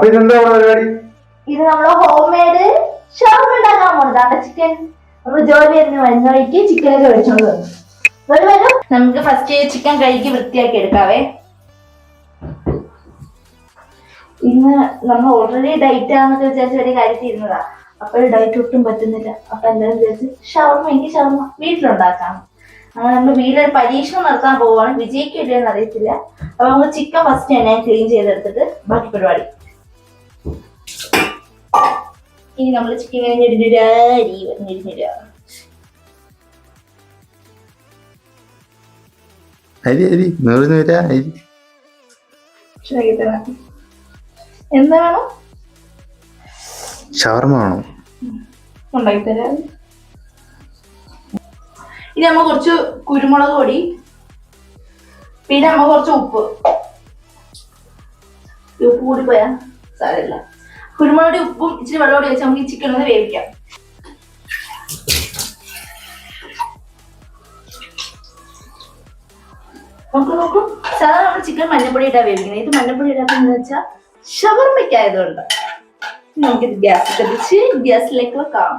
അപ്പൊ ഇതെന്താ പരിപാടി? ഇത് നമ്മള് ഹോം മെയ്ഡ് ഷവർമ ഉണ്ടാക്കാൻ പോകുന്നതാണ്. ചിക്കൻ നമ്മൾ ജോലി ചെയ്യുന്ന വരുന്നവഴിക്ക് ചിക്കനൊക്കെ മേടിച്ചോണ്ട് വരും. നമുക്ക് ഫസ്റ്റ് ചിക്കൻ കഴുകി വൃത്തിയാക്കി എടുക്കാവേ. ഇന്ന് നമ്മൾ ഓൾറെഡി ഡയറ്റ് ആണെന്നൊക്കെ വിചാരിച്ച ഒരു കാര്യത്തിൽ ഇരുന്നതാ. അപ്പോൾ ഡയറ്റ് ഒട്ടും പറ്റുന്നില്ല. അപ്പൊ എന്തായാലും വിചാരിച്ച് എനിക്ക് ഷവർമ വീട്ടിലുണ്ടാക്കാം. അങ്ങനെ നമ്മൾ വീട്ടിലൊരു പരീക്ഷണം നടത്താൻ പോവുകയാണ്. വിജയിക്കില്ലെന്ന് അറിയത്തില്ല. അപ്പൊ നമുക്ക് ചിക്കൻ ഫസ്റ്റ് തന്നെ ക്ലീൻ ചെയ്തെടുത്തിട്ട് ബാക്കി പരിപാടി. ഇനി നമ്മൾ ചിക്കൻ കഴിഞ്ഞിടുന്നില്ല. എന്താ വേണം? ഷവർമ വേണം. ഉണ്ടാക്കിത്തരാം. ഇനി നമ്മ കുറച്ച് കുരുമുളക് പൊടി, പിന്നെ നമ്മ കുറച്ച് ഉപ്പ് കൂടി പോയാ സാരമില്ല. കുരുമുളക് പൊടി ഉപ്പും ഇച്ചിരി വെള്ളമോടി വെച്ച് നമുക്ക് ഈ ചിക്കൻ ഒന്ന് വേവിക്കാം. നോക്കൂ സാധാരണ നമ്മൾ ചിക്കൻ മഞ്ഞപ്പൊടി ഇട്ടാ വേവിക്കുന്നത്. ഇത് മഞ്ഞപ്പൊടി ഇടാത്തെന്ന് വെച്ചാൽ ഷവർമയ്ക്കായതുകൊണ്ട് നമുക്കിത് ഗ്യാസ് കത്തിച്ച് ഗ്യാസിലേക്ക് വെക്കാം.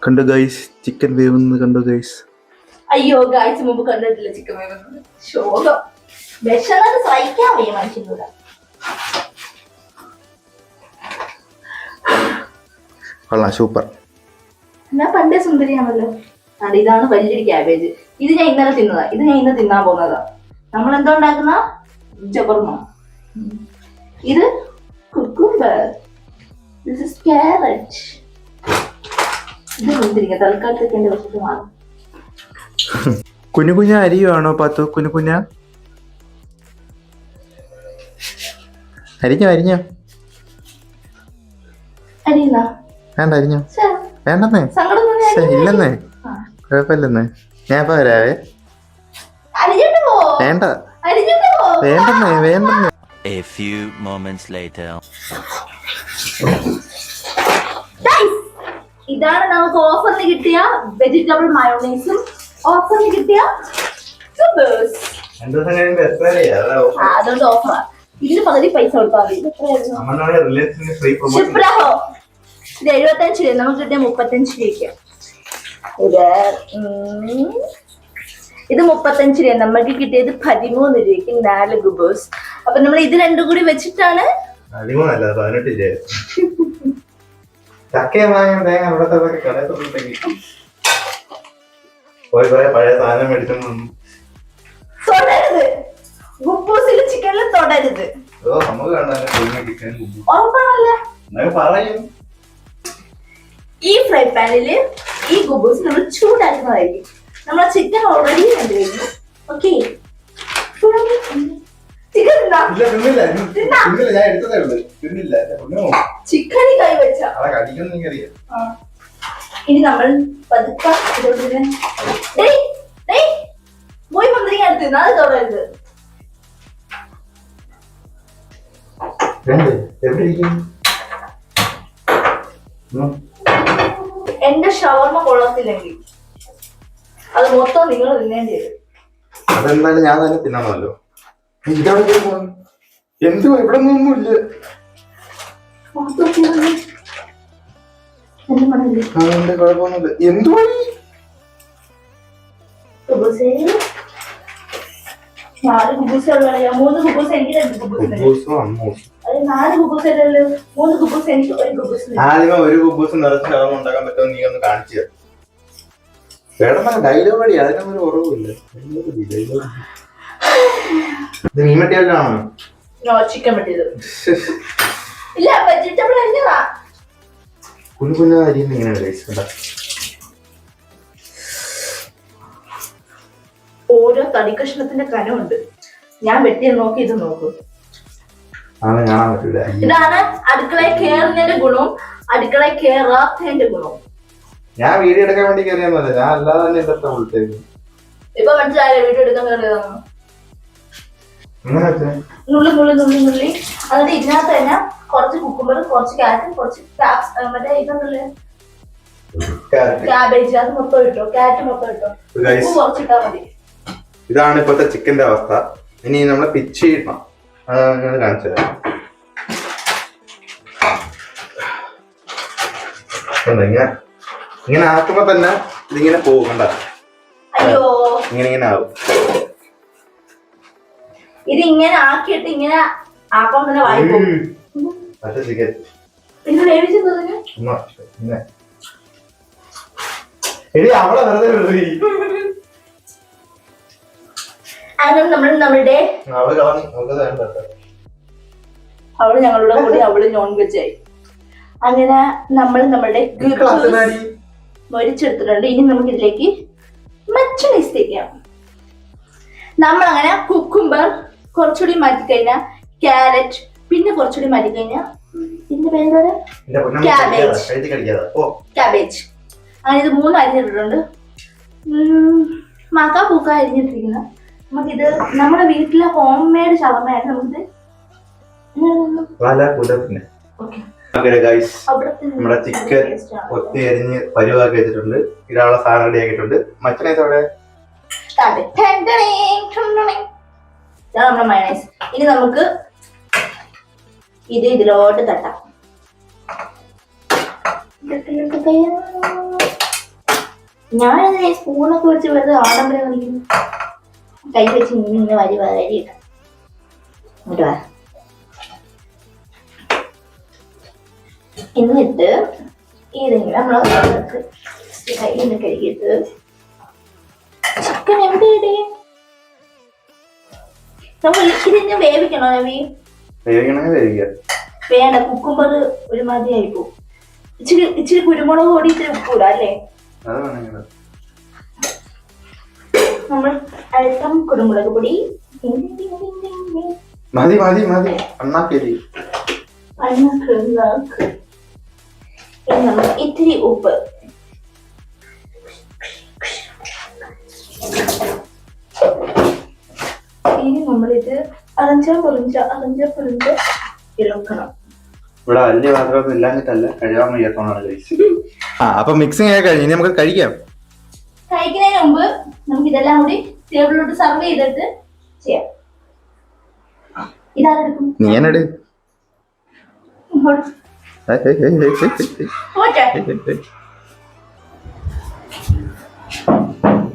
കണ്ടു ഗൈസ്, ചിക്കൻ വേവുന്നത് കണ്ടു ഗൈസ്. അയ്യോ ഗൈസ്, മുമ്പ് കണ്ടിട്ടില്ല ചിക്കൻ വേവുന്നത്. ശോകം വിഷമത് സഹിക്കാൻ വയ്യ മനുഷ്യനൂടെ. സൂപ്പർ. ഞാൻ പണ്ടേ സുന്ദരിയാണല്ലോ. അത് ഇതാണ് വലിയൊരു ക്യാബേജ്. ഇത് ഞാൻ ഇന്നലെ തിന്നതാ. ഇത് ഞാൻ ഇന്ന് തിന്നാൻ പോകുന്നതാ. നമ്മൾ എന്താ ഉണ്ടാക്കുന്ന ജബർമ. ഇത് കുക്കുംബർ. This is carrot. ഇത് മുന്തിരിങ്ങ. തൽക്കാലത്തേക്ക് എന്റെ വശത്ത് മാറും. കുഞ്ഞു കുഞ്ഞ അരിയാണോ പാത്തു? കുഞ്ഞു കുഞ്ഞ അരിഞ്ഞോ? അരിയുന്ന വേണ്ട, അരിഞ്ഞോ? വേണ്ടെന്നേ. ഇല്ലെന്നേ, കുഴപ്പമില്ലെന്നേ. ഞാൻ ഇപ്പൊ വരാവേ. വേണ്ട, വേണ്ടെന്നേ. A few moments later. ഇതാണ് നമുക്ക് ഓഫറിന് കിട്ടിയ വെജിറ്റബിൾ മയോണൈസും ഓഫറിന് കിട്ടിയ അതുകൊണ്ട് ഓഫറാ. ഇതിന് പകുതി പൈസ കൊടുത്താൽ മതി. ഇത് 75 രൂപ, നമുക്ക് കിട്ടിയ 35 രൂപയ്ക്ക്. ഇത് 35 രൂപ, നമുക്ക് കിട്ടിയത് 13 രൂപയ്ക്ക് 4 ഗുബോസ്. അപ്പൊ നമ്മൾ ഇത് രണ്ടും കൂടി വെച്ചിട്ടാണ് 18 രൂപ. പഴയ സാധനം മേടിച്ചോണ്ട് തൊടരുത്. ഗുബൂസിൽ ചിക്കനിൽ തൊടരുത്. പറയും. ഈ ഫ്രൈ പാനില് ഈ ഗുബൂസ് നമ്മൾ ചൂടാക്കുന്നതായിരിക്കും. നമ്മളെ ചിക്കൻ ഓൾറെഡി കണ്ടു കഴിഞ്ഞു. ഓക്കെ, ചിക്കനിൽ കൈ വെച്ച ഇനി നമ്മൾ പതുക്കെ പോയി മുന്തിരിങ്ങ എടുത്ത് അത് തൊടരുത്. എന്റെ ഷവർമ കൊള്ളത്തില്ലെങ്കിൽ അത് മൊത്തം നിങ്ങൾ തിന്നേണ്ടി വരും. അതെന്തായാലും ഞാൻ തന്നെ തിന്നണമല്ലോ. എന്തോ ഇവിടെ ഒന്നുമില്ല. കുഴപ്പമൊന്നുമില്ല. എന്തോ 4 ഗുബൂസ് ഉള്ളതാണ്. 3 ഗുബൂസ് എനിക്ക്, 2 ഗുബൂസ്. അത് 4 ഗുബൂസ് അല്ലല്ലോ, 3 ഗുബൂസ് എനിക്ക്, 1 ഗുബൂസ്. ആദ്യമേ 1 ഗുബൂസ് നിറച്ച് ഷവർമ ഉണ്ടാക്കാൻ പറ്റുമോ നീ ഒന്ന് കാണിച്ചു തരാം. വേണം ഡയലോഗ് അടി, അതിനൊന്നും ഒരു കുറവില്ല. ഇത് മീൻ വെട്ടിയാലാണോ? ചിക്കൻ വെട്ടിയത് ഇല്ല, വെജിറ്റബിൾ തന്നെയാ. കുഞ്ഞു കുഞ്ഞു അരിയുന്ന ഇങ്ങനെയാണ്. ഓരോ തടിക്കഷ്ണത്തിന്റെ കനമുണ്ട്. ഞാൻ വെട്ടിയത് നോക്കി, ഇത് നോക്കൂ. ഇതാണ് അടുക്കളയിൽ കയറുന്നതിന്റെ ഗുണവും അടുക്കളയിൽ കയറാത്തതിന്റെ ഗുണവും. ഞാൻ വീഡിയോ എടുക്കാൻ വേണ്ടി കയറിയൊന്നുമല്ല, ഞാൻ അല്ലാതെ തന്നെ ഇതൊക്കെ വിളിച്ചേക്കും. ഇപ്പൊ മനസ്സിലായോ വീഡിയോ എടുക്കാൻ കയറിയതാണോ? നുള്ളി എന്നിട്ട് ഇതിനകത്ത് തന്നെ കുറച്ച് കുക്കുമ്പർ, കുറച്ച് ക്യാരറ്റും, കുറച്ച് മറ്റേ ഇതൊന്നുമില്ലേ ക്യാബേജ്, അത് മൊത്തം ഇട്ടോ. ക്യാരറ്റ് മൊത്തം ഇട്ടോ. കുറച്ചിട്ടാ മതി. ഇതാണ് ഇപ്പോഴത്തെ ചിക്കന്റെ അവസ്ഥ. ഇനി നമ്മളെ പിച്ച് ഇടണം. അതാണ് ഞാൻ കാണിച്ചു തരാം. ഇങ്ങനെ ആക്കുമ്പോ തന്നെ ഇതിങ്ങനെ പോകും. കണ്ട, അയ്യോ, ഇങ്ങനെ ആവും. ഇത് ഇങ്ങനെ ആക്കിയിട്ട് ഇങ്ങനെ ആക്കാൻ തന്നെ വായിപ്പോ. പിന്നെ വേവിച്ചതിന് അവളെ വെറുതെ അങ്ങനെ നമ്മളുടെ അവള് ഞങ്ങളുടെ കൂടെ അവള് നോൺ വെജ് ആയി. അങ്ങനെ നമ്മൾ നമ്മളുടെ മൊരിച്ചെടുത്തിട്ടുണ്ട്. ഇനി നമുക്ക് ഇതിലേക്ക് മച്ചണീസ് തേക്കാം. നമ്മളങ്ങനെ കുക്കുംബർ കുറച്ചുകൂടി മാറ്റി കഴിഞ്ഞാൽ ക്യാരറ്റ്, പിന്നെ കുറച്ചുകൂടി മാറ്റി കഴിഞ്ഞാൽ ഇതിന്റെ പേര് ക്യാബേജ്. അങ്ങനെ ഇത് 3 അരിഞ്ഞിട്ടിട്ടുണ്ട്. മക്ക പൂക്ക അരിഞ്ഞിട്ടിരിക്കുന്ന നമുക്കിത് നമ്മുടെ വീട്ടിലെ ഹോം മെയ്ഡ് ഷവർമയാണ്. നമുക്കിത് നമ്മുടെ ചിക്കൻ ഒത്തി അരിഞ്ഞ് പരിവാക്കി വെച്ചിട്ടുണ്ട്. ഇടാനുള്ള സാധനം റെഡി ആക്കിയിട്ടുണ്ട്. മച്ചനേസ് അവിടെ നമ്മുടെ മയണൈസ്. ഇനി നമുക്ക് ഇത് ഇതിലോട്ട് തട്ടാം. ഞാനത് സ്പൂണൊക്കെ വെച്ച് വെറുതെ ആഡംബരം കളിക്കുന്നു. കൈ വെച്ച് ഇങ്ങനെ വരി ഇട്ടാം. എന്നിട്ട് വാ. എന്നിട്ട് ഇതിങ്ങനെ നമ്മളെ കയ്യിൽ കഴുകിയിട്ട് ചിക്കൻ എവിടെ നമ്മൾ ഇതിന് വേവിക്കണോ നവി? വേണ്ട, കുക്കുംബർ ഒരുമാതിരി ആയിപ്പോ. ഇച്ചിരി കുരുമുളക് പൊടി, ഇത്തിരി ഉപ്പൂടാ അല്ലേ? നമ്മൾ അല്പം കുരുമുളക് പൊടി, ഇത്തിരി ഉപ്പ്, ഇനി നമ്മളിത് അറഞ്ച പൊറിഞ്ച ഇളക്കണം. ഇവിടെ വലിയ പാത്രമൊന്നും ഇല്ലാഞ്ഞിട്ടല്ല, കഴിയാൻ വയ്യാത്തോണ്ടാണ്. അപ്പൊ മിക്സിംഗ് ഒക്കെ കഴിഞ്ഞ് ഇനി നമുക്ക് കഴിക്കാം. കഴിക്കുന്നതിന് മുമ്പ് നമുക്ക് ഇതെല്ലാം കൂടി ടേബിളിലോട്ട് സർവ് ചെയ്തിട്ട് ചെയ്യാം. ഇതാരെടുക്കും? നീയാണെട്.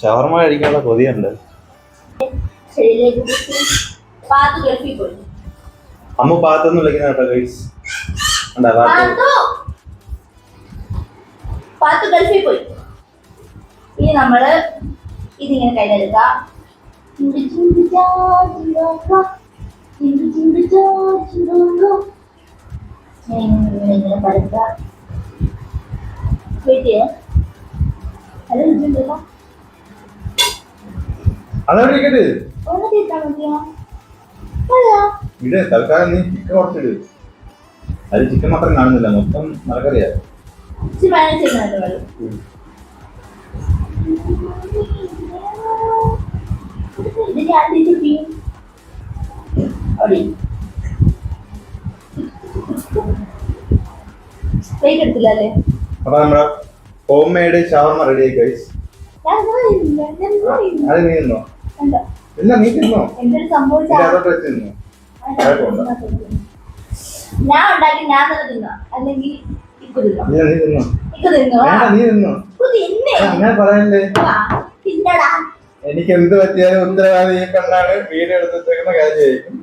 ഷവർമ കഴിക്കാനുള്ള കൊതിയുണ്ട്. അമ്മ പാത്തൊന്നും വിളിക്കുന്ന കേട്ടോ ഗൈസ്. പാത്തു ഗൾഫിൽ പോയി. ഇനി നമ്മള് ഇതിങ്ങനെ കയ്യിലെടുക്കാം. ഇങ്ങനെ പടുക്കാം. തൽക്കാലം നീ ചിക്കൻ കുറച്ചിട്. അത് ചിക്കൻ മാത്രം കാണുന്നില്ല, മൊത്തം മറക്കറിയാ. എടുത്തില്ലേ? അപ്പൊ നമ്മുടെ ഹോം മെയ്ഡ് ഷവർമ റെഡി ആയി ഗൈസ്. അത് നീ തിന്നോ? ഇല്ല, നീ തിന്നോ? അതോട്ട് വെച്ച് തിന്നോ? ഞാൻ ഉണ്ടാക്കി ഞാൻ തന്നെ തിന്നാ, അല്ലെങ്കിൽ നീ തിന്നോ? ഞാൻ പറയണ്ടേ? എനിക്ക് എന്ത് പറ്റിയാലും ഉത്തരവാദി ഈ കണ്ണാണ്. വീഡിയോ എടുത്തേക്കുന്ന കാര്യമായിരിക്കും.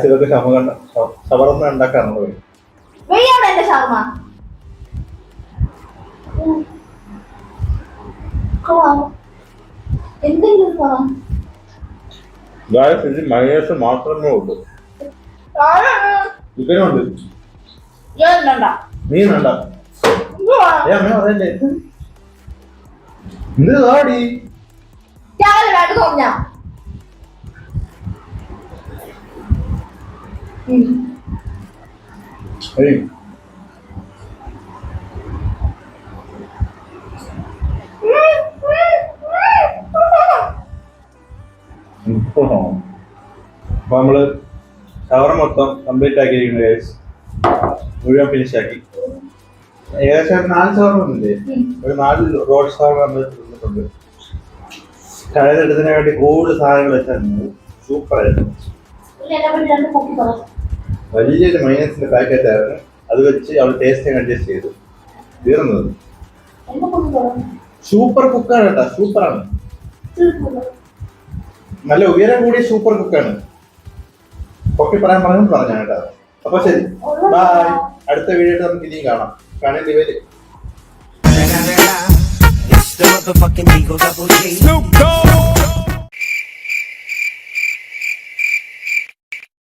ഇതൊക്കെ ഷവർമ ഉണ്ടാക്കാറുണ്ട്. മയോണൈസ് മാത്രമേ ഉള്ളൂ. ചിക്കനുണ്ട്. നീ വേണ്ട. പറയണ്ടേ? എന്ത് കാടി? അപ്പൊ നമ്മള് ഷവർ മൊത്തം കംപ്ലീറ്റ് ആക്കിയിരിക്കുന്നു ഗൈസ്. മുഴുവൻ ഫിനിഷ് ആക്കി. ഏകദേശം ഒരു 4 ഷവർ വന്നില്ലേ? ഒരു 4 റോഡ് ഷവർ നമ്മൾ തിന്നിട്ടുണ്ട്. കടയിലെടുത്തതിനെ വേണ്ടി കൂടുതൽ സാധനങ്ങൾ വെച്ചായിരുന്നു. സൂപ്പർ ആയിരുന്നു. വലിയൊരു മൈനസിന്റെ പാക്കറ്റ് ആയിരുന്നു. അത് വെച്ച് അവൾ ടേസ്റ്റ് അഡ്ജസ്റ്റ് ചെയ്തു. തീർന്നത്. സൂപ്പർ കുക്കാണ് കേട്ടോ. സൂപ്പറാണ്. നല്ല ഉയരം കൂടിയ സൂപ്പർ കുക്കാണ്. പൊക്കി പറയാൻ പറഞ്ഞാ കേട്ടോ. അപ്പൊ ശരി, ബൈ. അടുത്ത വീഡിയോ നമുക്ക് ഇനിയും കാണാം. കാണേണ്ടി വരും. It's the motherfucking Eagle Double G. Snoop Dogg.